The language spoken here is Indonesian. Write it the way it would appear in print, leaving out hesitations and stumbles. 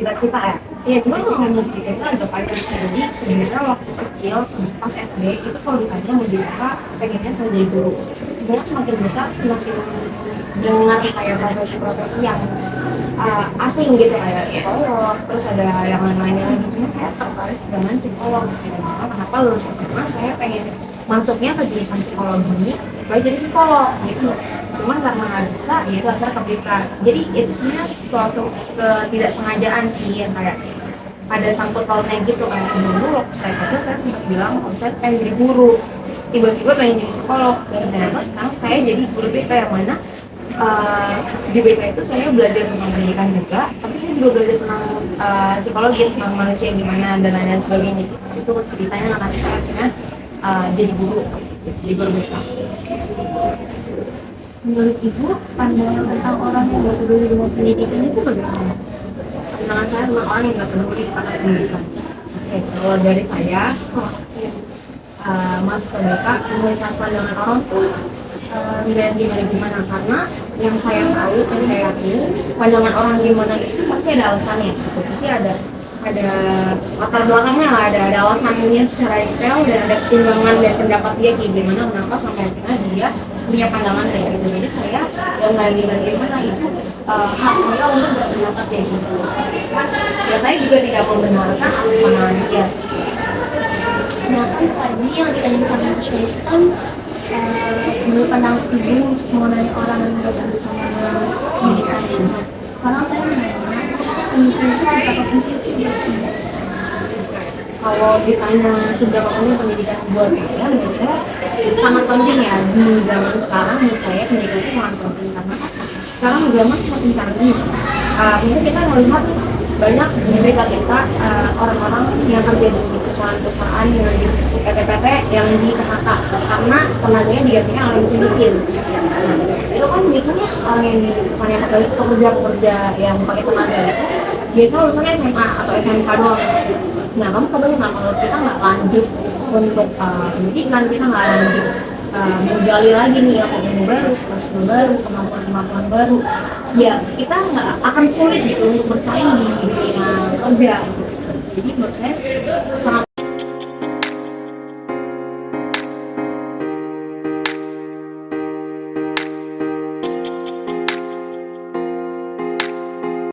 cita-cita ya. Iya, cita-cita cita itu agak panjang sih. Jadi sebenarnya waktu kecil pas SD itu kalau ditanya mau jadi apa, pengennya saya jadi guru. Sebenarnya semakin besar semakin dengar kayak profesi-profesi yang asing gitu kayak psikolog, terus ada yang lain-lainnya lagi. Cuma saya tertarik dengan psikolog. Kenapa lulus SMA saya pengen masuknya ke jurusan psikologi supaya jadi psikolog gitu. Cuman karena nggak bisa, ya itu akhirnya keblitar. Jadi itu sebenarnya suatu ketidaksengajaan sih yang kayak ada sangkut pautnya gitu kayak dulu waktu saya kecil saya sempat bilang kalau saya pengen jadi guru, terus tiba-tiba pengen jadi psikolog dan ternyata sekarang saya jadi guru BK yang mana di BK itu saya belajar tentang pendidikan juga, tapi saya juga belajar tentang psikologi tentang manusia gimana dan lain-lain sebagainya. Itu ceritanya nanti saya akhirnya jadi guru BK. Menurut Ibu, pandangan tentang orang yang gak peduli dengan pendidikan itu bagaimana? Pandangan saya tentang orang yang nggak peduli pada pendidikan. Oke, kalau dari saya setelah mahasiswa BK memberikan pandangan orang tuh nggak gimana karena yang saya tahu yang saya yakini pandangan orang gimana itu pasti ada alasannya gitu. Pasti ada latar belakangnya lah, ada alasannya secara detail dan ada pertimbangan dan pendapat dia kayak gimana kenapa sampai akhirnya dia punya pandangan kayak gitu. Jadi saya yang nggak gimana itu hak mereka untuk berpendapat kayak gitu. Ya saya juga tidak membenarkan atas pandangan dia. Nah kan tadi yang ditanya sama Mas Yus kan menurut pandangan Ibu mengenai orang yang gak peduli sama pendidikan itu. Sekarang saya menanya, pendidikan itu seberapa penting sih buat Ibu? Kalau ditanya seberapa penting pendidikan buat saya, menurut saya sangat penting ya di zaman sekarang. Menurut saya pendidikan itu sangat penting karena sekarang zaman semakin canggih. Mungkin kita melihat banyak di kita orang-orang yang kerja di perusahaan-perusahaan yang di PT-PT yang di PHK karena tenaganya digantikan oleh mesin-mesin. Itu kan biasanya orang yang di perusahaan yang pekerja yang pakai tenaga itu biasanya lulusannya SMA atau SMK doang. Nah, kamu kebayang nggak kalau kita nggak lanjut untuk pendidikan, kita nggak lanjut menggali lagi nih apa ilmu baru, skill baru, kemampuan baru, ya kita nggak akan sulit gitu untuk bersaing di dunia kerja. Jadi menurut saya sangat